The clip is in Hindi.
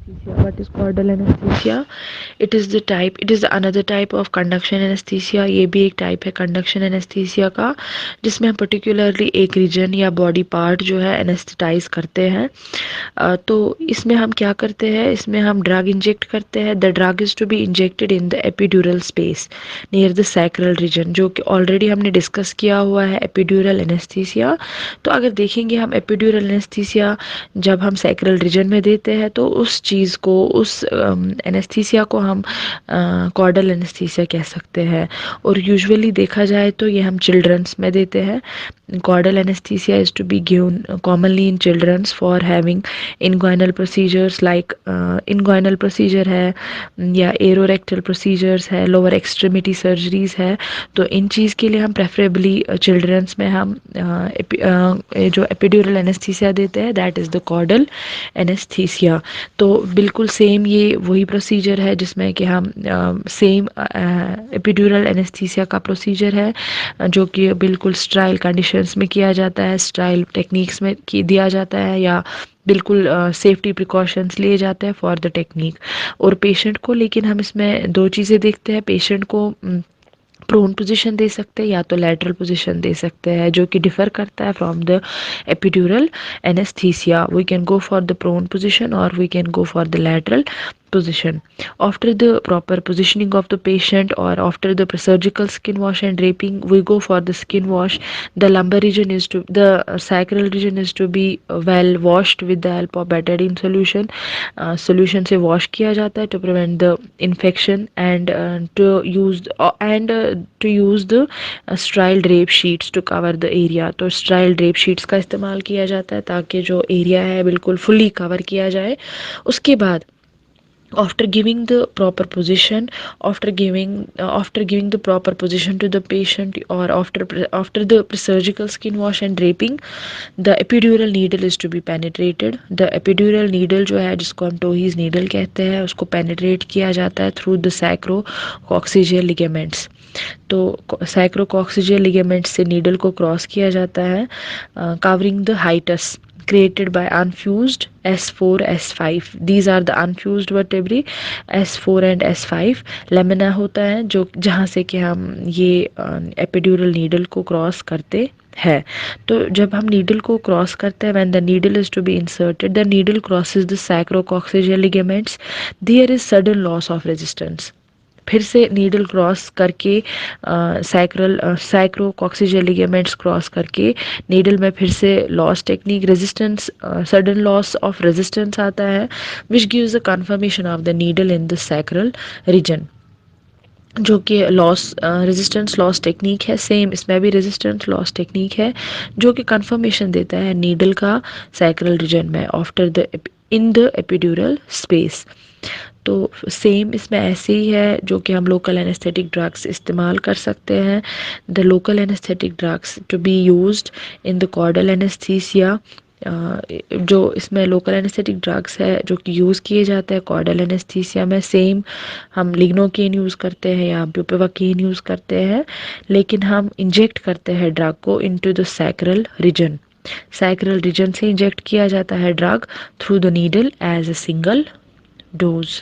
anesthesia. What is caudal anesthesia? It is another type of conduction anesthesia. ये भी एक टाइप है कंडक्शन एनेस्थीसिया का, जिसमें हम पर्टिकुलरली एक रीजन या बॉडी पार्ट जो है एनेस्थेटाइज करते हैं। तो इसमें हम क्या करते हैं, इसमें हम ड्रग इंजेक्ट करते हैं। The drug is to be injected in the epidural space near the sacral region, जो कि ऑलरेडी हमने डिस्कस किया हुआ है एपिड्यूरल एनेस्थीसिया। तो अगर देखेंगे हम एपिड्यूरल एनेस्थीसिया जब हम सैक्रल रीजन में देते हैं तो उस चीज़ को, उस एनेस्थीसिया को हम कॉर्डल एनेस्थीसिया कह सकते हैं। और यूजुअली देखा जाए तो ये हम चिल्ड्रंस में देते हैं। Caudal anesthesia is to be given commonly in children's for having inguinal procedures like inguinal procedure है या एरोरेक्टल procedures है, lower extremity surgeries है। तो इन चीज़ के लिए हम प्रेफरेबली चिल्ड्रंस में हम जो एपिड्यूरल एनेस्थीसिया देते हैं that is the caudal anaesthesia. तो बिल्कुल सेम ये वही प्रोसीजर है जिसमें कि हम सेम एपिड्यूरल एनेस्थीसिया का प्रोसीजर है जो कि बिल्कुल स्ट्राइल कंडीशंस में किया जाता है, स्ट्राइल टेक्निक्स में दिया जाता है, या बिल्कुल सेफ्टी प्रिकॉशंस लिए जाते हैं फॉर द टेक्निक। और पेशेंट को, लेकिन हम इसमें दो चीज़ें देखते हैं। पेशेंट को प्रोन पोजीशन दे सकते हैं या तो लैटरल पोजीशन दे सकते हैं, जो कि डिफर करता है from the epidural anaesthesia. We can go for the prone position और we can go for the lateral position. After the proper positioning of the patient or after the surgical skin wash and draping, we go for the skin wash. The lumbar region is to, the sacral region is to be well washed with the help of betadine solution. Solution से wash किया जाता है to prevent the infection and to use the sterile drape sheets to cover the area. तो sterile drape sheets का इस्तेमाल किया जाता है ताकि जो एरिया है बिल्कुल fully cover किया जाए। उसके बाद after giving the proper position, after giving the proper position to the patient or after the surgical skin wash and draping, the epidural needle is to be penetrated. The epidural needle जो है, जिसको हम टोहीज नीडल कहते हैं, उसको पेनिट्रेट किया जाता है थ्रू द सैक्रोकॉक्सिजियल लिगामेंट्स। तो सैक्रोकॉक्सिजियल लिगामेंट्स से नीडल को क्रॉस किया जाता है, covering the hiatus created by unfused S4 S5. These are the unfused vertebrae S4 and S5। Lamina होता है जो जहाँ से कि हम ये एपिड्यूरल नीडल को क्रॉस करते हैं। तो जब हम नीडल को क्रॉस करते हैं, when the needle is to be inserted, the needle crosses the sacrococcygeal ligaments, there is sudden loss of resistance। फिर से नीडल क्रॉस करके सैक्रोकॉक्सिजियल लिगामेंट्स क्रॉस करके नीडल में फिर से loss technique resistance, sudden loss of resistance आता है, which gives the confirmation of the needle in the sacral region, जो कि लॉस रेजिस्टेंस लॉस टेक्निक है। सेम इसमें भी रेजिस्टेंस लॉस टेक्निक है जो कि कंफर्मेशन देता है नीडल का सैक्रल रीजन में after the in the epidural space. तो सेम इसमें ऐसे ही है जो कि हम लोकल एनेस्थेटिक ड्रग्स इस्तेमाल कर सकते हैं। The local anaesthetic drugs to be used in the caudal anaesthesia, जो इसमें लोकल एनेस्थेटिक ड्रग्स है जो कि यूज़ किए जाते हैं कॉर्डल एनेस्थीसिया में, सेम हम लिग्नोकेन यूज़ करते हैं या ब्यूपेवाकेन यूज़ करते हैं, लेकिन हम इंजेक्ट करते हैं ड्रग को into the sacral region. Sacral region से इंजेक्ट किया जाता है drug through the needle as a single dose.